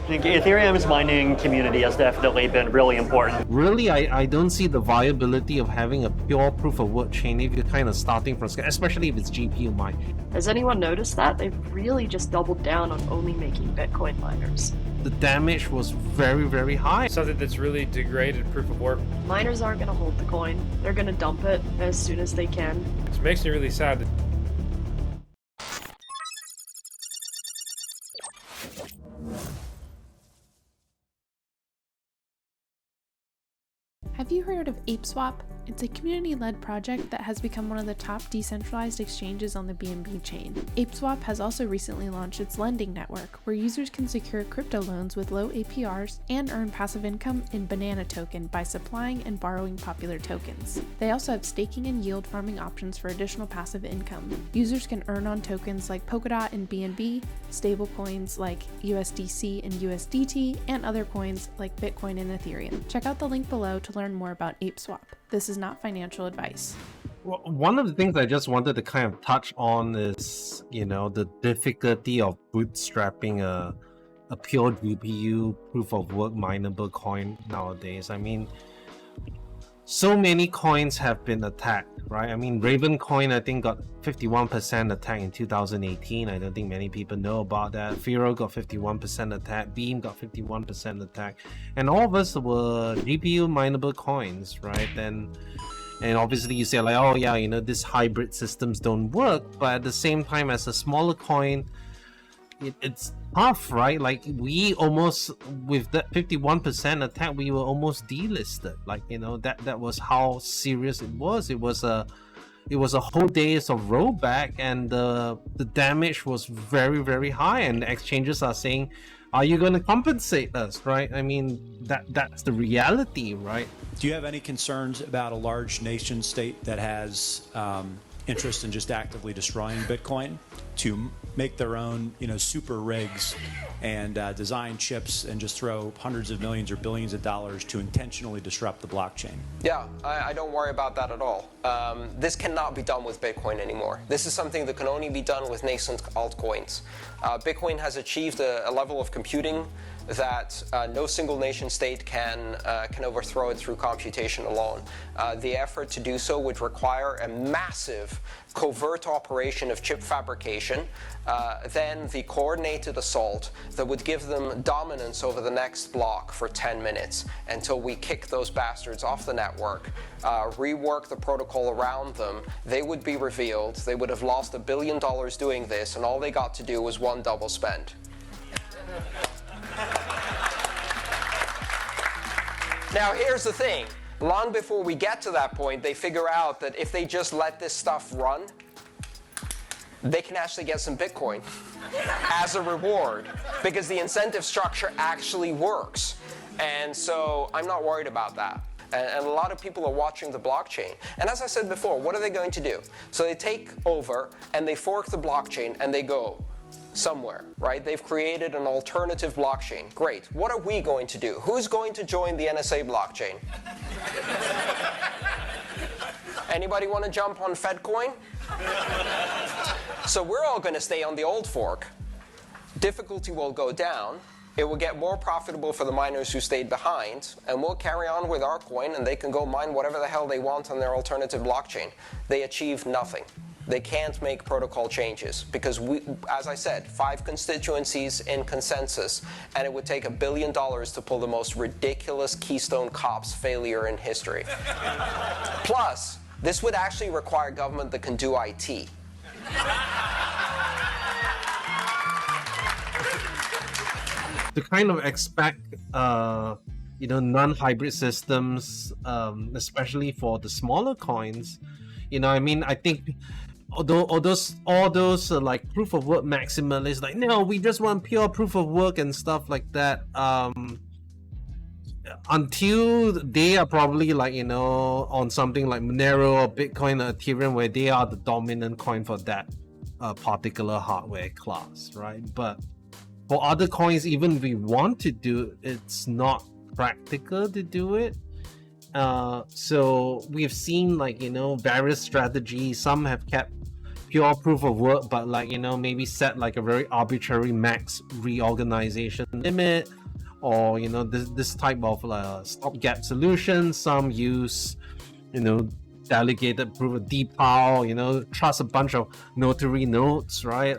I think Ethereum's mining community has definitely been really important. Really, I don't see the viability of having a pure proof of work chain if you're kind of starting from scratch, especially if it's GPU mining. Has anyone noticed that? They've really just doubled down on only making Bitcoin miners. The damage was very, very high. Something that's really degraded proof of work. Miners aren't going to hold the coin. They're going to dump it as soon as they can. It makes me really sad that Have you heard of ApeSwap? It's a community-led project that has become one of the top decentralized exchanges on the BNB chain. ApeSwap has also recently launched its lending network, where users can secure crypto loans with low APRs and earn passive income in Banana Token by supplying and borrowing popular tokens. They also have staking and yield farming options for additional passive income. Users can earn on tokens like Polkadot and BNB, stablecoins like USDC and USDT, and other coins like Bitcoin and Ethereum. Check out the link below to learn more about ApeSwap. This is not financial advice. Well, one of the things I just wanted to kind of touch on is, the difficulty of bootstrapping a pure GPU proof of work mineable coin nowadays. I mean, so many coins have been attacked, right? I mean, Raven coin, I think, got 51% attack in 2018. I don't think many people know about that. Firo got 51% attack. Beam got 51% attack. And all of us were GPU mineable coins, right? And obviously you say like, oh yeah, these hybrid systems don't work. But at the same time, as a smaller coin, it's tough, right? Like, we almost, with that 51% attack, we were almost delisted. Like, that was how serious it was. It was a whole days of rollback, and the damage was very, very high, and the exchanges are saying, are you going to compensate us, right? I mean, that's the reality, right? Do you have any concerns about a large nation state that has interest in just actively destroying Bitcoin to make their own, super rigs and design chips and just throw hundreds of millions or billions of dollars to intentionally disrupt the blockchain? Yeah, I don't worry about that at all. This cannot be done with Bitcoin anymore. This is something that can only be done with nascent altcoins. Bitcoin has achieved a level of computing that no single nation state can overthrow it through computation alone. The effort to do so would require a massive covert operation of chip fabrication, then the coordinated assault that would give them dominance over the next block for 10 minutes until we kick those bastards off the network, rework the protocol around them. They would be revealed. They would have lost $1 billion doing this, and all they got to do was one double spend. Now, here's the thing. Long before we get to that point, they figure out that if they just let this stuff run, they can actually get some Bitcoin as a reward, because the incentive structure actually works. And so I'm not worried about that. And a lot of people are watching the blockchain. And as I said before, what are they going to do? So they take over and they fork the blockchain and they go somewhere, right? They've created an alternative blockchain. Great. What are we going to do? Who's going to join the NSA blockchain? Anybody want to jump on FedCoin? So we're all going to stay on the old fork. Difficulty will go down. It will get more profitable for the miners who stayed behind, and we'll carry on with our coin, and they can go mine whatever the hell they want on their alternative blockchain. They achieve nothing. They can't make protocol changes because we, as I said, 5 constituencies in consensus, and it would take $1 billion to pull the most ridiculous Keystone Cops failure in history. Plus, this would actually require government that can do IT. To kind of expect, non-hybrid systems, especially for the smaller coins, I think all those like proof of work maximalists, like, no, we just want pure proof of work and stuff like that. Until they are probably like, on something like Monero or Bitcoin or Ethereum, where they are the dominant coin for that particular hardware class, right? But for other coins, even if we want to do, it's not practical to do it. So we've seen, like, various strategies. Some have kept pure proof of work, but like, you know, maybe set like a very arbitrary max reorganization limit, or, you know, this type of stopgap solution. Some use, you know, delegated proof of DPoW, you know, trust a bunch of notary nodes, right?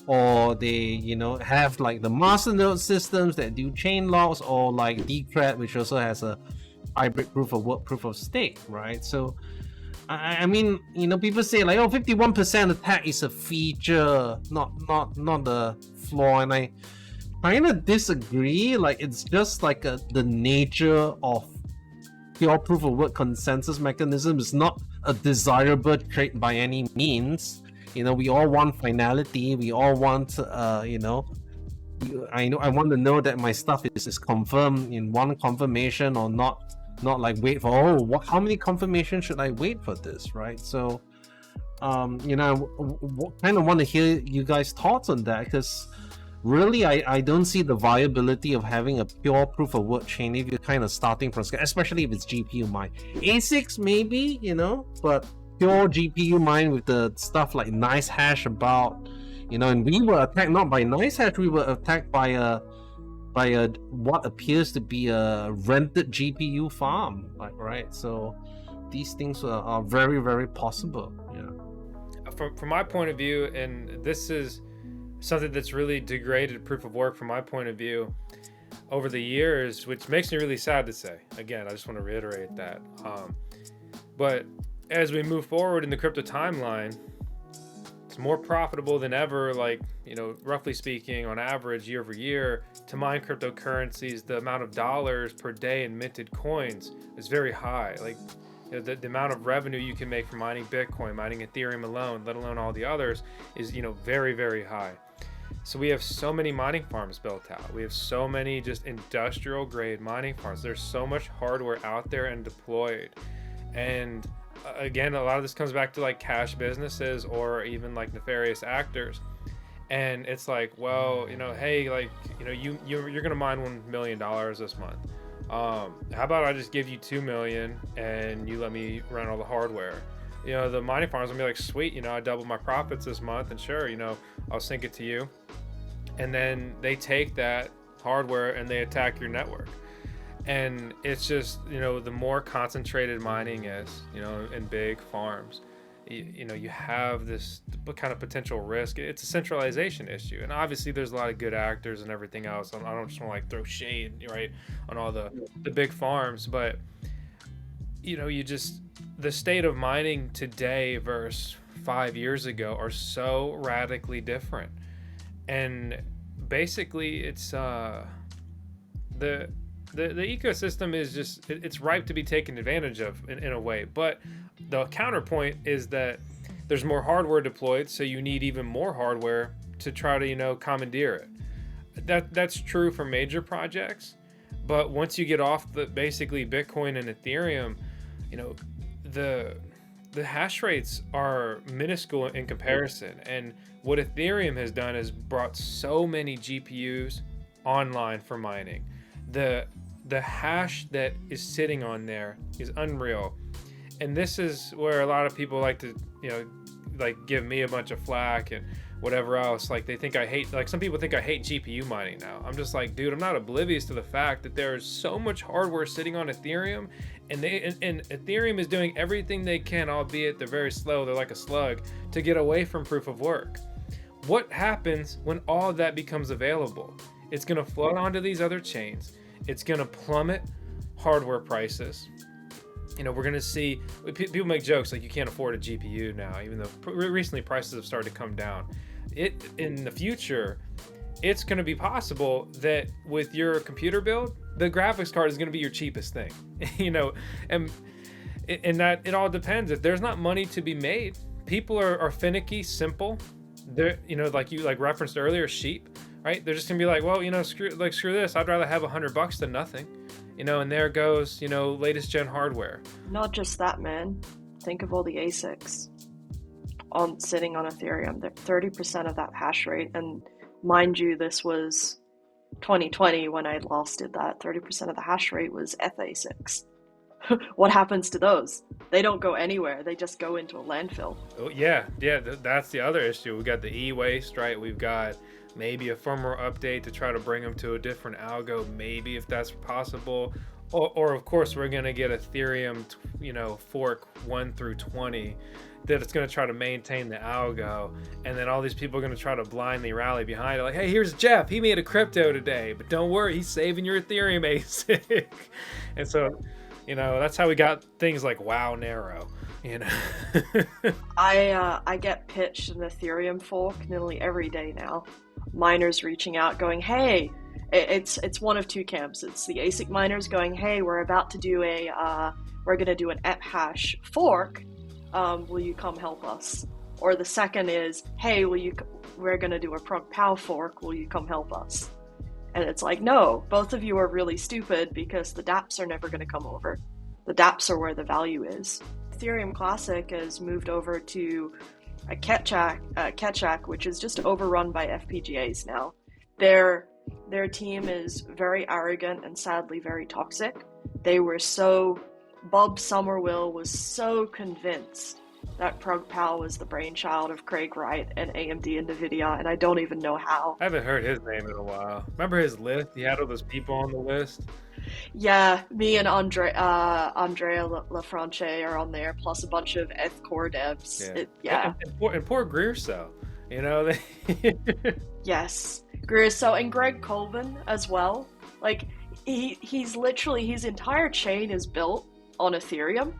Or they, you know, have like the master node systems that do chain locks, or like Decred, which also has a hybrid proof of work, proof of stake, right? So I mean, you know, people say like, oh, 51% attack is a feature, not a flaw, and I kind of disagree. Like, it's just like the nature of pure proof of work consensus mechanism is not a desirable trait by any means. You know, we all want finality. We all want, you know, I want to know that my stuff is confirmed in one confirmation, or not like wait for, how many confirmations should I wait for this, right? So you know, kind of want to hear you guys' thoughts on that, because really I don't see the viability of having a pure proof of work chain if you're kind of starting from scratch, especially if it's GPU mine. ASICs maybe, you know, but pure GPU mine with the stuff like NiceHash about, you know, and we were attacked not by NiceHash, we were attacked by a what appears to be a rented GPU farm, like, right? So these things are very, very possible. Yeah. From my point of view, and this is something that's really degraded proof of work from my point of view over the years, which makes me really sad to say. Again, I just want to reiterate that. But as we move forward in the crypto timeline, it's more profitable than ever, like, you know, roughly speaking, on average, year over year, to mine cryptocurrencies. The amount of dollars per day in minted coins is very high. Like, you know, the amount of revenue you can make from mining Bitcoin, mining Ethereum alone, let alone all the others, is, you know, very, very high. So we have so many mining farms built out. We have so many just industrial grade mining farms. There's so much hardware out there and deployed. And again, a lot of this comes back to like cash businesses or even like nefarious actors. And it's like, well, you know, hey, like, you know, you're gonna mine $1 million this month. How about I just give you $2 million and you let me run all the hardware? You know, the mining farms will be like, sweet, you know, I doubled my profits this month, and sure, you know, I'll sync it to you. And then they take that hardware and they attack your network. And it's just, you know, the more concentrated mining is, you know, in big farms, you know, you have this kind of potential risk. It's a centralization issue. And obviously there's a lot of good actors and everything else. I don't just want to like throw shade, right, on all the big farms, but, you know, the state of mining today versus 5 years ago are so radically different. And basically it's the ecosystem is just, it's ripe to be taken advantage of in a way. But the counterpoint is that there's more hardware deployed, so you need even more hardware to try to, you know, commandeer it. That's true for major projects, but once you get off the basically Bitcoin and Ethereum, you know, the hash rates are minuscule in comparison. And what Ethereum has done is brought so many GPUs online for mining. The hash that is sitting on there is unreal. And this is where a lot of people like to, you know, like give me a bunch of flack and whatever else. Like they think I hate, like some people think I hate GPU mining now. I'm just like, dude, I'm not oblivious to the fact that there's so much hardware sitting on Ethereum, and Ethereum is doing everything they can, albeit they're very slow, they're like a slug, to get away from proof of work. What happens when all of that becomes available? It's gonna flood onto these other chains. It's gonna plummet hardware prices. You know, we're gonna see, people make jokes like you can't afford a GPU now, even though recently prices have started to come down. In the future, it's gonna be possible that with your computer build, the graphics card is gonna be your cheapest thing. You know, and that it all depends. If there's not money to be made, people are finicky, simple. They're, you know, like you referenced earlier, sheep. Right? They're just gonna be like, well, you know, screw this. I'd rather have $100 than nothing, you know. And there goes, you know, latest gen hardware. Not just that, man. Think of all the ASICs sitting on Ethereum. They're 30% of that hash rate, and mind you, this was 2020 when I last did that. 30% of the hash rate was ETH ASICs. what happens to those? They don't go anywhere. They just go into a landfill. Oh, yeah, that's the other issue. We got the e-waste, right? We've got maybe a firmware update to try to bring them to a different algo, maybe if that's possible. Or of course, we're going to get Ethereum, fork 1 through 20 that it's going to try to maintain the algo. And then all these people are going to try to blindly rally behind it. Like, hey, here's Jeff. He made a crypto today, but don't worry, he's saving your Ethereum ASIC. And so, that's how we got things like WoW Narrow, I get pitched an Ethereum fork nearly every day now. Miners reaching out going, hey, it's one of two camps. It's the ASIC miners going, hey, we're about to do we're going to do an ethash fork. Will you come help us? Or the second is, hey, we're going to do a ProgPow fork. Will you come help us? And it's like, no, both of you are really stupid because the dApps are never going to come over. The dApps are where the value is. Ethereum Classic has moved over to a Ketchak, which is just overrun by FPGAs now. Their team is very arrogant and sadly very toxic. Bob Somerville was so convinced that ProgPow was the brainchild of Craig Wright and AMD and NVIDIA, and I don't even know how. I haven't heard his name in a while. Remember his list? He had all those people on the list. Yeah, me and Andrea LaFranche are on there, plus a bunch of core devs. Yeah. And poor Grierso, Yes, Grierso and Greg Colvin as well. Like, he's literally, his entire chain is built on Ethereum,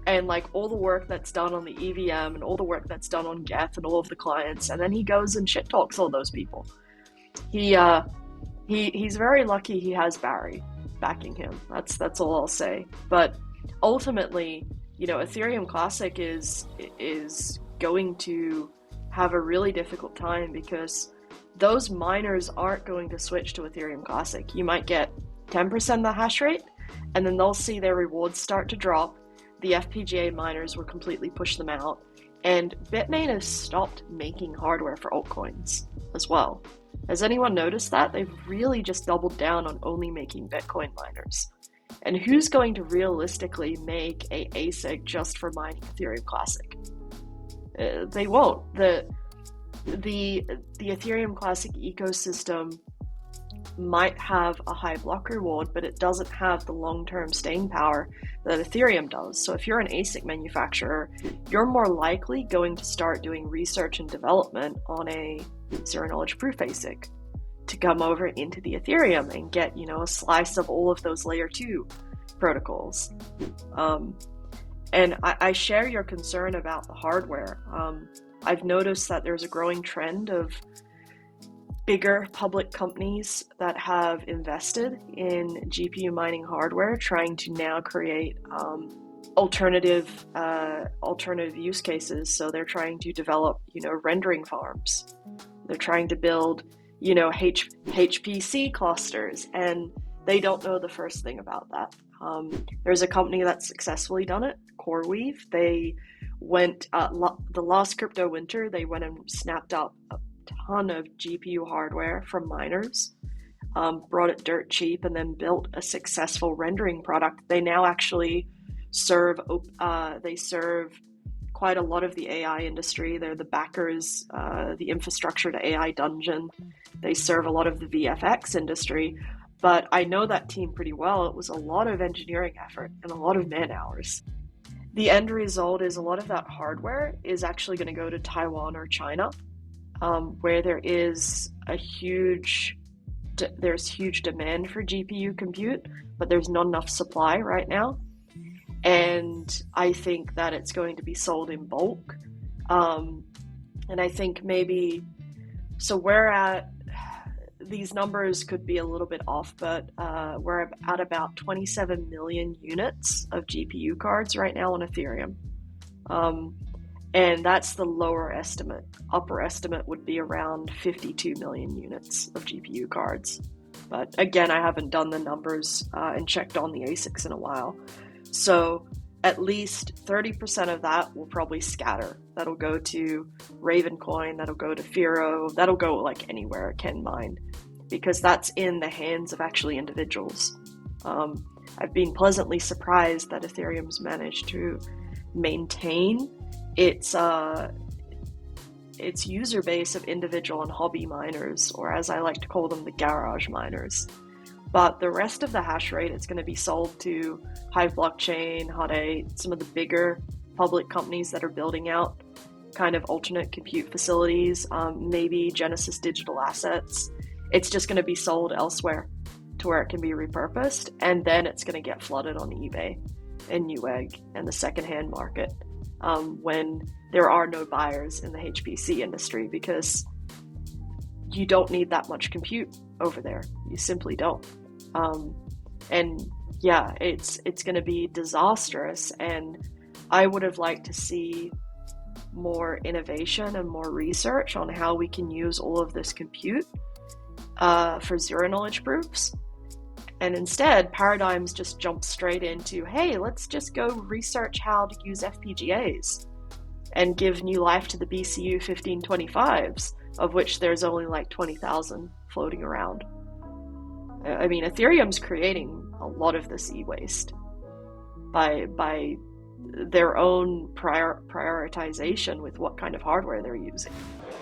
and like all the work that's done on the EVM and all the work that's done on Geth and all of the clients, and then he goes and shit talks all those people. He's very lucky he has Barry backing him. That's all I'll say. But ultimately, Ethereum Classic is going to have a really difficult time because those miners aren't going to switch to Ethereum Classic. You might get 10% of the hash rate, and then they'll see their rewards start to drop. The FPGA miners will completely push them out, and Bitmain has stopped making hardware for altcoins as well. Has anyone noticed that? They've really just doubled down on only making Bitcoin miners. And who's going to realistically make a ASIC just for mining Ethereum Classic? They won't. The Ethereum Classic ecosystem might have a high block reward, but it doesn't have the long-term staying power that Ethereum does. So if you're an ASIC manufacturer, you're more likely going to start doing research and development on a zero-knowledge proof ASIC to come over into the Ethereum and get, a slice of all of those layer 2 protocols. And I share your concern about the hardware. I've noticed that there's a growing trend of bigger public companies that have invested in GPU mining hardware trying to now create alternative use cases. So they're trying to develop, rendering farms. They're trying to build, HPC clusters, and they don't know the first thing about that. There's a company that's successfully done it, CoreWeave. They went, the last crypto winter, they went and snapped up a ton of GPU hardware from miners, brought it dirt cheap, and then built a successful rendering product. They now actually serve quite a lot of the AI industry. They're the backers, the infrastructure to AI Dungeon. They serve a lot of the VFX industry, but I know that team pretty well. It was a lot of engineering effort and a lot of man hours. The end result is a lot of that hardware is actually going to go to Taiwan or China, where there's huge demand for GPU compute, but there's not enough supply right now. And I think that it's going to be sold in bulk. And I think these numbers could be a little bit off, but we're at about 27 million units of GPU cards right now on Ethereum. And that's the lower estimate. Upper estimate would be around 52 million units of GPU cards. But again, I haven't done the numbers and checked on the ASICs in a while. So at least 30% of that will probably scatter. That'll go to Ravencoin, that'll go to Firo, that'll go like anywhere it can mine, because that's in the hands of actually individuals. I've been pleasantly surprised that Ethereum's managed to maintain its user base of individual and hobby miners, or as I like to call them, the garage miners. But the rest of the hash rate, it's going to be sold to Hive Blockchain, Hut 8, some of the bigger public companies that are building out kind of alternate compute facilities, maybe Genesis Digital Assets. It's just going to be sold elsewhere to where it can be repurposed, and then it's going to get flooded on eBay and Newegg and the secondhand market when there are no buyers in the HPC industry, because you don't need that much compute over there. You simply don't. And yeah, it's going to be disastrous, and I would have liked to see more innovation and more research on how we can use all of this compute for zero knowledge proofs. And instead, Paradigms just jumps straight into, hey, let's just go research how to use FPGAs and give new life to the BCU 1525s, of which there's only like 20,000 floating around. I mean, Ethereum's creating a lot of this e-waste by their own prioritization with what kind of hardware they're using.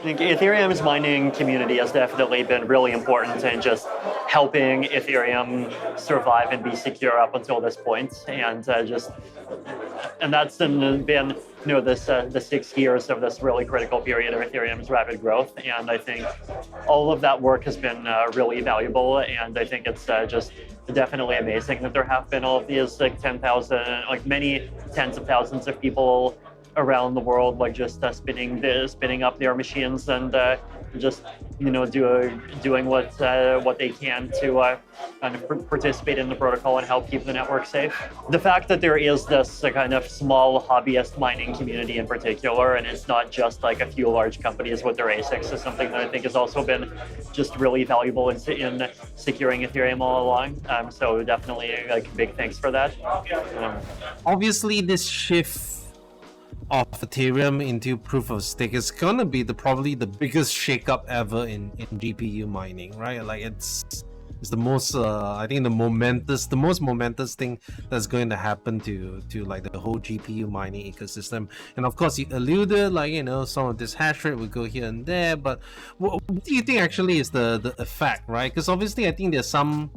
I think Ethereum's mining community has definitely been really important in just helping Ethereum survive and be secure up until this point, and that's been this the 6 years of this really critical period of Ethereum's rapid growth, and I think all of that work has been really valuable, and I think it's just definitely amazing that there have been all of these many tens of thousands of people around the world just spinning up their machines and just doing what they can to kind of participate in the protocol and help keep the network safe. The fact that there is this kind of small hobbyist mining community in particular, and it's not just like a few large companies with their ASICs, is something that I think has also been just really valuable in securing Ethereum all along. So definitely big thanks for that. Obviously, this shift of Ethereum into proof of stake is gonna be probably the biggest shakeup ever in GPU mining, right? Like it's the most I think the most momentous thing that's going to happen to like the whole GPU mining ecosystem. And of course, you alluded some of this hash rate will go here and there, but what do you think actually is the effect, right? Because obviously I think there's some,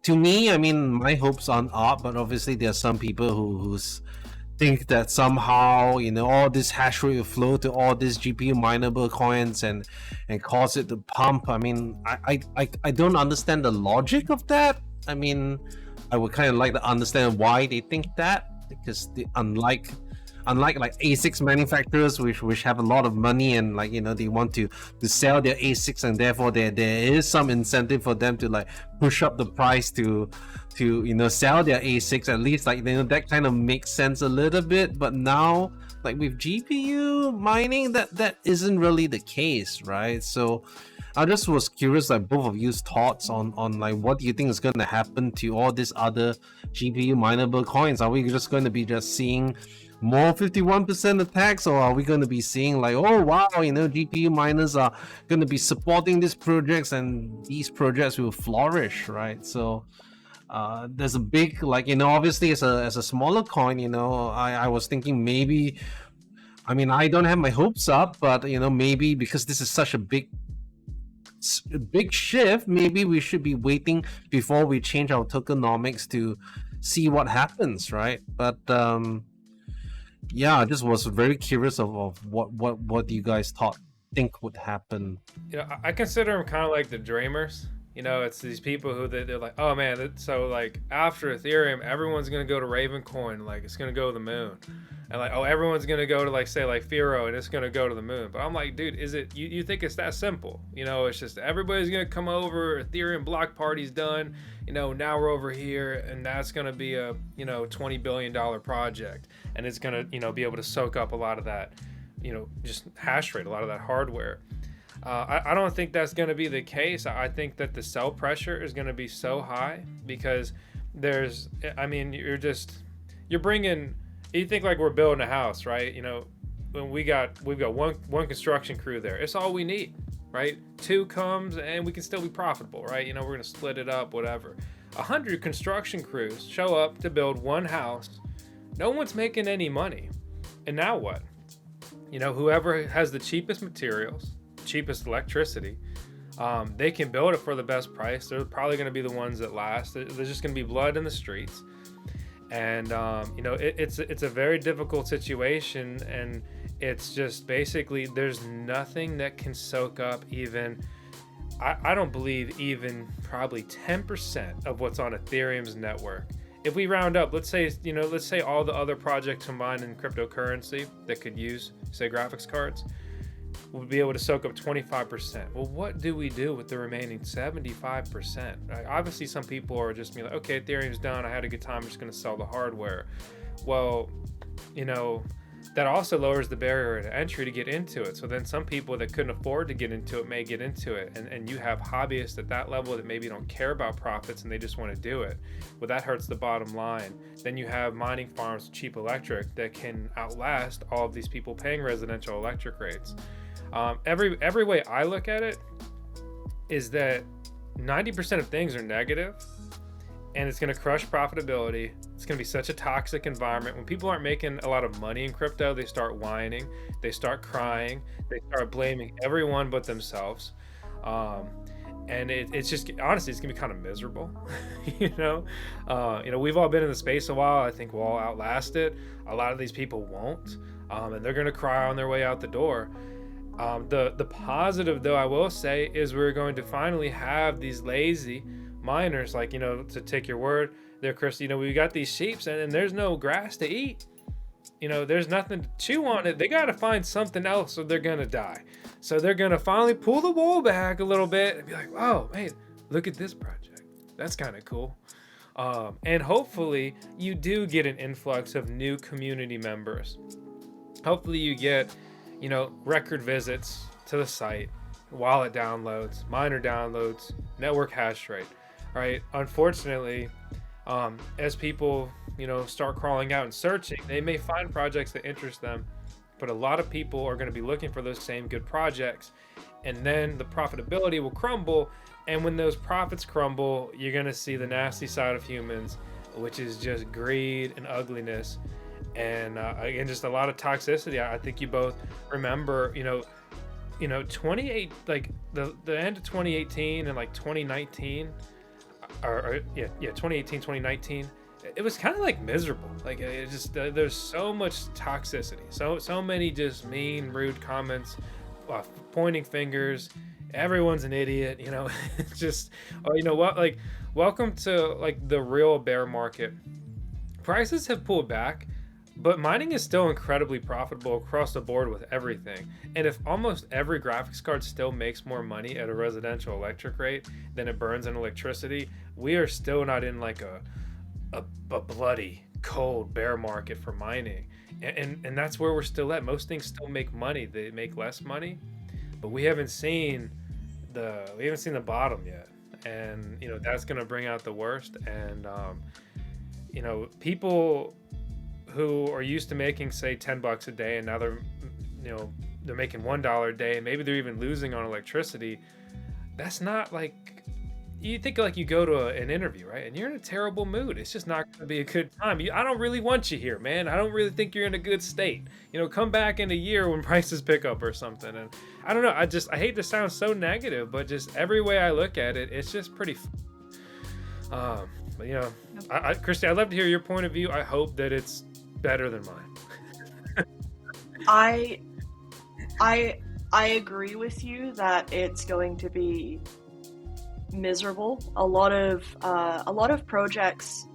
to me, I mean, my hopes aren't up, but obviously there are some people who's think that somehow all this hash rate will flow to all these GPU mineable coins and cause it to pump. I mean, I don't understand the logic of that. I mean, I would kind of like to understand why they think that, because unlike like ASICs manufacturers which have a lot of money and they want to sell their ASICs, and therefore there is some incentive for them to push up the price to sell their ASICs. At least that kind of makes sense a little bit. But now with GPU mining, that isn't really the case, right? So I just was curious, both of you's thoughts on what do you think is going to happen to all these other GPU mineable coins? Are we just going to be seeing more 51% attacks, or are we going to be seeing oh wow, GPU miners are going to be supporting these projects and these projects will flourish, right? So there's a big obviously as a smaller coin, I was thinking maybe, I mean, I don't have my hopes up, but maybe because this is such a big shift, maybe we should be waiting before we change our tokenomics to see what happens, right? But yeah, I just was very curious of what you guys think would happen. I consider them kind of like the dreamers. It's these people who they're like, oh man, so after Ethereum, everyone's gonna go to Ravencoin, it's gonna go to the moon, and everyone's gonna go to say Firo, and it's gonna go to the moon. But I'm like, dude, is it? You think it's that simple? It's just everybody's gonna come over. Ethereum block party's done. Now we're over here, and that's gonna be a $20 billion project, and it's gonna be able to soak up a lot of that, just hash rate, a lot of that hardware. I don't think that's going to be the case. I think that the sell pressure is going to be so high because you're bringing, you think we're building a house, right? When we've got one construction crew there. It's all we need, right? 2 comes and we can still be profitable, right? We're going to split it up, whatever. 100 construction crews show up to build 1 house. No one's making any money. And now what? Whoever has the cheapest materials, cheapest electricity, they can build it for the best price. They're probably going to be the ones that last. There's just going to be blood in the streets. And, it's a very difficult situation. And it's just basically there's nothing that can soak up even, I don't believe even probably 10% of what's on Ethereum's network. If we round up, let's say all the other projects combined in cryptocurrency that could use, say, graphics cards, would be able to soak up 25%. Well, what do we do with the remaining 75%? Right? Obviously, some people are just like, okay, Ethereum's done. I had a good time. I'm just going to sell the hardware. Well, that also lowers the barrier to entry to get into it. So then some people that couldn't afford to get into it may get into it. And you have hobbyists at that level that maybe don't care about profits and they just want to do it. Well, that hurts the bottom line. Then you have mining farms, cheap electric that can outlast all of these people paying residential electric rates. Every way I look at it is that 90% of things are negative, and it's going to crush profitability. It's going to be such a toxic environment. When people aren't making a lot of money in crypto, they start whining, they start crying, they start blaming everyone but themselves. And it's just, honestly, it's going to be kind of miserable. We've all been in the space a while. I think we'll all outlast it. A lot of these people won't, and they're going to cry on their way out the door. The positive, though, I will say, is we're going to finally have these lazy miners, like, to take your word there, Chris, we got these sheeps and there's no grass to eat. There's nothing to chew on it. They got to find something else or they're going to die. So they're going to finally pull the wool back a little bit and be like, oh, hey, look at this project. That's kind of cool. And hopefully you do get an influx of new community members. Hopefully you get, record visits to the site, wallet downloads, miner downloads, network hash rate, right? Unfortunately, as people, start crawling out and searching, they may find projects that interest them, but a lot of people are going to be looking for those same good projects, and then the profitability will crumble. And when those profits crumble, you're going to see the nasty side of humans, which is just greed and ugliness. And again, just a lot of toxicity. I think you both remember, 28, like the end of 2018 and like 2019, 2018, 2019, it was kind of like miserable. Like it just, there's so much toxicity, so many just mean, rude comments, pointing fingers. Everyone's an idiot, It's just, like, welcome to like the real bear market. Prices have pulled back, but mining is still incredibly profitable across the board with everything. And if almost every graphics card still makes more money at a residential electric rate than it burns in electricity, we are still not in like a bloody, cold bear market for mining. And that's where we're still at. Most things still make money. They make less money, but we haven't seen the bottom yet. And, that's going to bring out the worst. And, people who are used to making, say, $10 a day, and now they're making $1 a day, and maybe they're even losing on electricity. That's not like, you think like you go to an interview, right? And you're in a terrible mood. It's just not going to be a good time. I don't really want you here, man. I don't really think you're in a good state. Come back in a year when prices pick up or something. And I don't know. I hate to sound so negative, but just every way I look at it, it's just pretty. But Christy, I'd love to hear your point of view. I hope that it's better than mine. I agree with you that it's going to be miserable. A lot of projects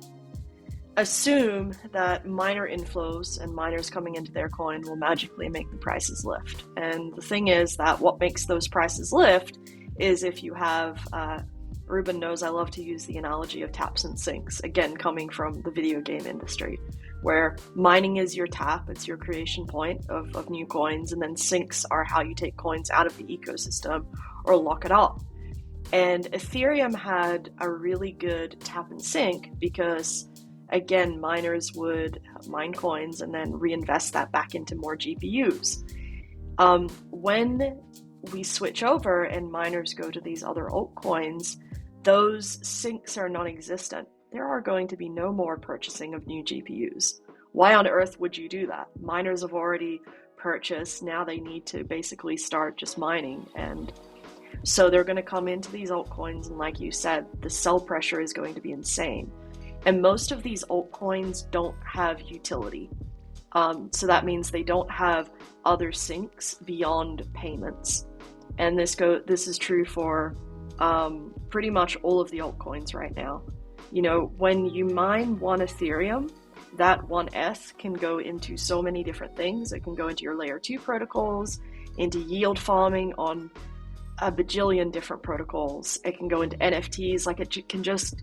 assume that miner inflows and miners coming into their coin will magically make the prices lift. And the thing is that what makes those prices lift is if you have Ruben knows I love to use the analogy of taps and sinks, again coming from the video game industry, where mining is your tap, it's your creation point of new coins, and then sinks are how you take coins out of the ecosystem or lock it up. And Ethereum had a really good tap and sink because, again, miners would mine coins and then reinvest that back into more GPUs. When we switch over and miners go to these other altcoins, those sinks are non-existent. There are going to be no more purchasing of new GPUs. Why on earth would you do that? Miners have already purchased. Now they need to basically start just mining. And so they're going to come into these altcoins. And like you said, the sell pressure is going to be insane. And most of these altcoins don't have utility. So that means they don't have other sinks beyond payments. And this is true for pretty much all of the altcoins right now. You know, when you mine one Ethereum, that one ETH can go into so many different things. It can go into your layer 2 protocols, into yield farming on a bajillion different protocols. It can go into NFTs. Like, it can just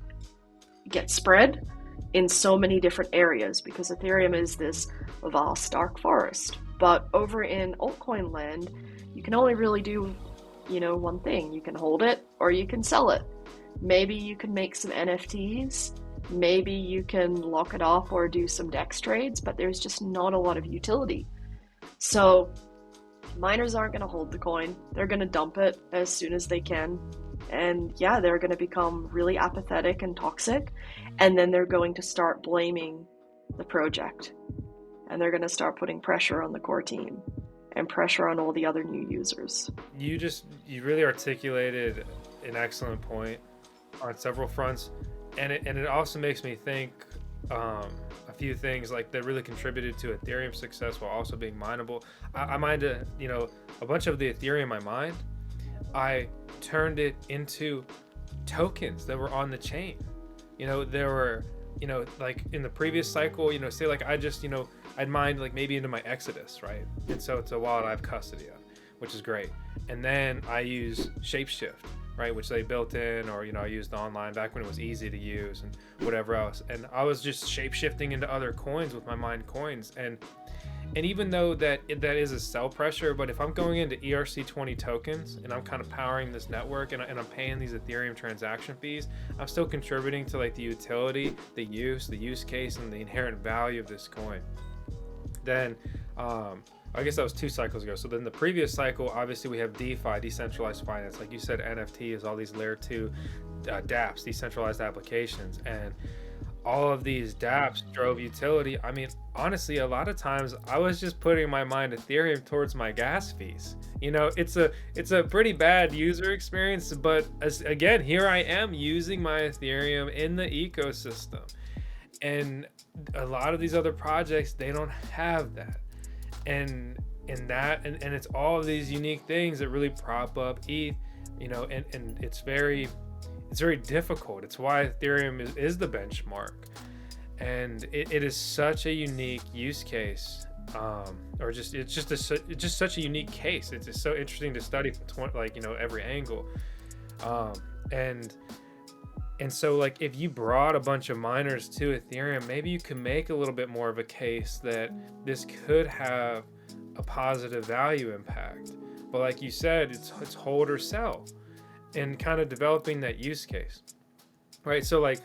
get spread in so many different areas because Ethereum is this vast dark forest. But over in altcoin land, you can only really do, you know, one thing. You can hold it or you can sell it. Maybe you can make some NFTs. Maybe you can lock it up or do some DEX trades, but there's just not a lot of utility. So miners aren't going to hold the coin. They're going to dump it as soon as they can. And yeah, they're going to become really apathetic and toxic. And then they're going to start blaming the project. And they're going to start putting pressure on the core team and pressure on all the other new users. You really articulated an excellent point on several fronts. And it also makes me think a few things like that really contributed to Ethereum's success while also being mineable. I mined a bunch of the Ethereum I mined. I turned it into tokens that were on the chain. You know, there were, you know, like in the previous cycle, you know, say like I'd mined like maybe into my Exodus, right? And so it's a wallet I have custody of, which is great. And then I use Shapeshift, right, which they built in, or, you know, I used online back when it was easy to use and whatever else. And I was just shape-shifting into other coins with my mined coins. And even though that is a sell pressure, but if I'm going into ERC20 tokens and I'm kind of powering this network and I'm paying these Ethereum transaction fees, I'm still contributing to like the utility, the use case, and the inherent value of this coin. Then, I guess that was 2 cycles ago. So then the previous cycle, obviously we have DeFi, decentralized finance. Like you said, NFT is all these layer 2 dApps, decentralized applications. And all of these dApps drove utility. I mean, honestly, a lot of times I was just putting my mined Ethereum towards my gas fees. You know, it's a pretty bad user experience, but again, here I am using my Ethereum in the ecosystem. And a lot of these other projects, they don't have that. And it's all of these unique things that really prop up ETH, you know, and it's very difficult. It's why Ethereum is the benchmark, and it is such a unique use case, it's just such a unique case. It's just so interesting to study from every angle, and so like if you brought a bunch of miners to Ethereum, maybe you could make a little bit more of a case that this could have a positive value impact. But like you said, it's hold or sell, and kind of developing that use case, right? So like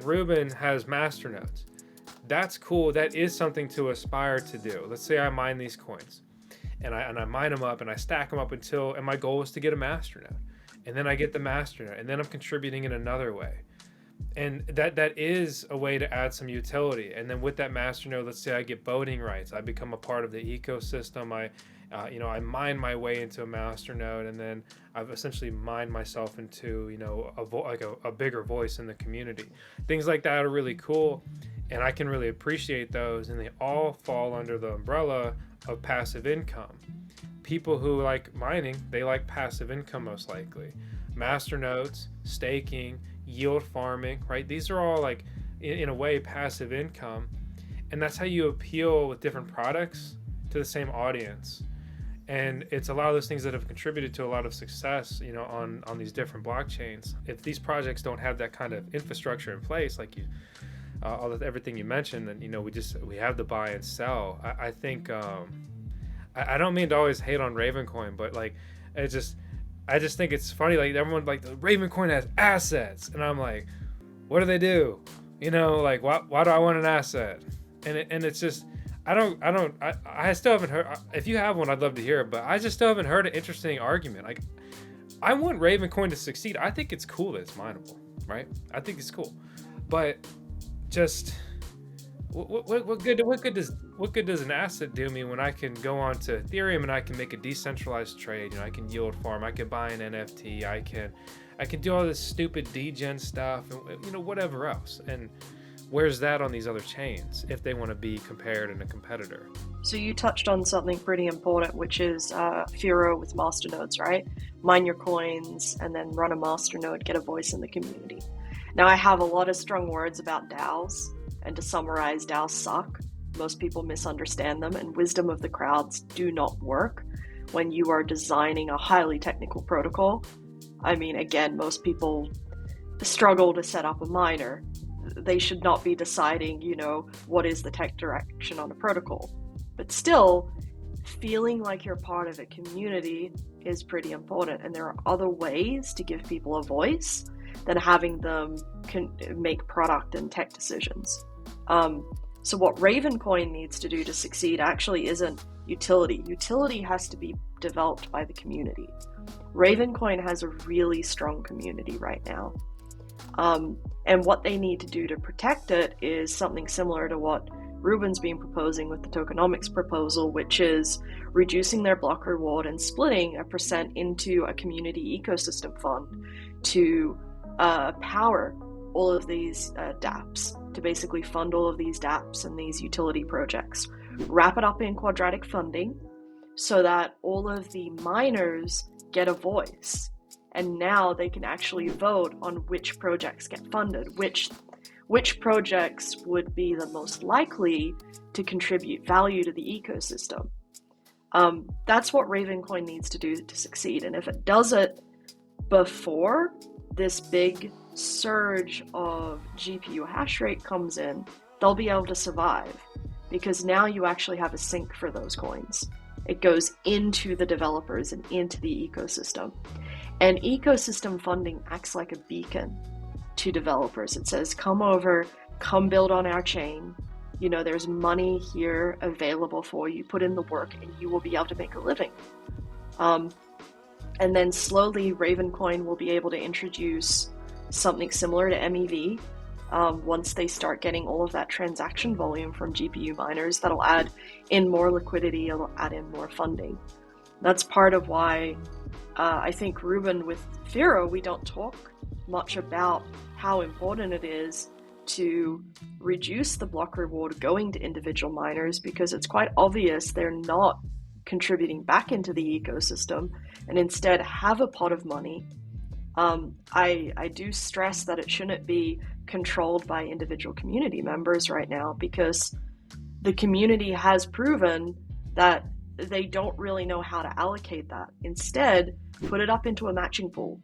Ruben has masternodes. That's cool. That is something to aspire to do. Let's say I mine these coins, and I mine them up and I stack them up and my goal is to get a masternode. And then I get the masternode, and then I'm contributing in another way. And that is a way to add some utility. And then with that masternode, let's say I get voting rights. I become a part of the ecosystem. I mine my way into a masternode, and then I've essentially mined myself into, you know, a bigger voice in the community. Things like that are really cool, and I can really appreciate those. And they all fall under the umbrella of passive income. People who like mining, they like passive income most likely. Masternodes, staking, yield farming, right? These are all like, in a way, passive income. And that's how you appeal with different products to the same audience. And it's a lot of those things that have contributed to a lot of success, you know, on these different blockchains. If these projects don't have that kind of infrastructure in place, like everything you mentioned, then, you know, we have the buy and sell. I think, I don't mean to always hate on Ravencoin, but like, I just think it's funny. Like everyone, like, the Ravencoin has assets, and I'm like, what do they do? You know, like why do I want an asset? And it's just, I still haven't heard. If you have one, I'd love to hear it. But I just still haven't heard an interesting argument. Like, I want Ravencoin to succeed. I think it's cool that it's mineable, right? I think it's cool, but just what good does an asset do me when I can go on to Ethereum and I can make a decentralized trade? You know, I can yield farm, I can buy an NFT, I can do all this stupid degen stuff, and you know, whatever else. And where's that on these other chains if they want to be compared and a competitor? So you touched on something pretty important, which is Firo with masternodes, right? Mine your coins and then run a masternode, get a voice in the community. Now, I have a lot of strong words about DAOs, and to summarize, DAOs suck. Most people misunderstand them, and wisdom of the crowds do not work when you are designing a highly technical protocol. I mean, again, most people struggle to set up a miner. They should not be deciding, you know, what is the tech direction on a protocol. But still, feeling like you're part of a community is pretty important. And there are other ways to give people a voice than having them make product and tech decisions. So what Ravencoin needs to do to succeed actually isn't utility. Utility has to be developed by the community. Ravencoin has a really strong community right now. And what they need to do to protect it is something similar to what Ruben's been proposing with the tokenomics proposal, which is reducing their block reward and splitting a percent into a community ecosystem fund to power all of these dApps, to basically fund all of these dApps and these utility projects. Wrap it up in quadratic funding so that all of the miners get a voice. And now they can actually vote on which projects get funded, which projects would be the most likely to contribute value to the ecosystem. That's what Ravencoin needs to do to succeed. And if it does it before this big surge of GPU hash rate comes in, they'll be able to survive, because now you actually have a sink for those coins. It goes into the developers and into the ecosystem. And ecosystem funding acts like a beacon to developers. It says, come over, come build on our chain. You know, there's money here available for you. Put in the work and you will be able to make a living. And then slowly Ravencoin will be able to introduce something similar to MEV once they start getting all of that transaction volume from GPU miners. That'll add in more liquidity, it'll add in more funding. That's part of why I think, Ruben, with Firo, we don't talk much about how important it is to reduce the block reward going to individual miners, because it's quite obvious they're not contributing back into the ecosystem and instead have a pot of money. I do stress that it shouldn't be controlled by individual community members right now, because the community has proven that they don't really know how to allocate that. Instead, put it up into a matching pool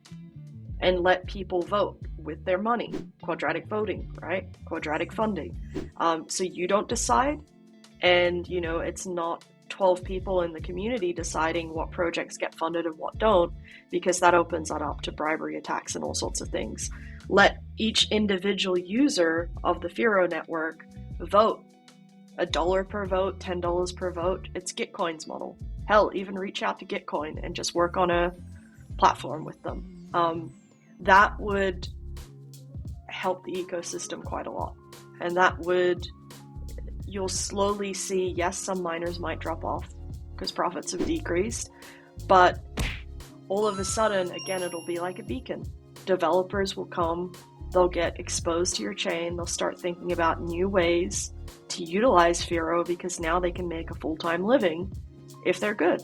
and let people vote with their money. Quadratic voting, right? Quadratic funding. So you don't decide, and you know, it's not 12 people in the community deciding what projects get funded and what don't, because that opens that up to bribery attacks and all sorts of things. Let each individual user of the Firo network vote. $1 per vote, $10 per vote. It's Gitcoin's model. Hell, even reach out to Gitcoin and just work on a platform with them. That would help the ecosystem quite a lot. And that would, you'll slowly see, yes, some miners might drop off because profits have decreased, but all of a sudden, again, it'll be like a beacon. Developers will come, they'll get exposed to your chain, they'll start thinking about new ways to utilize Firo, because now they can make a full-time living if they're good.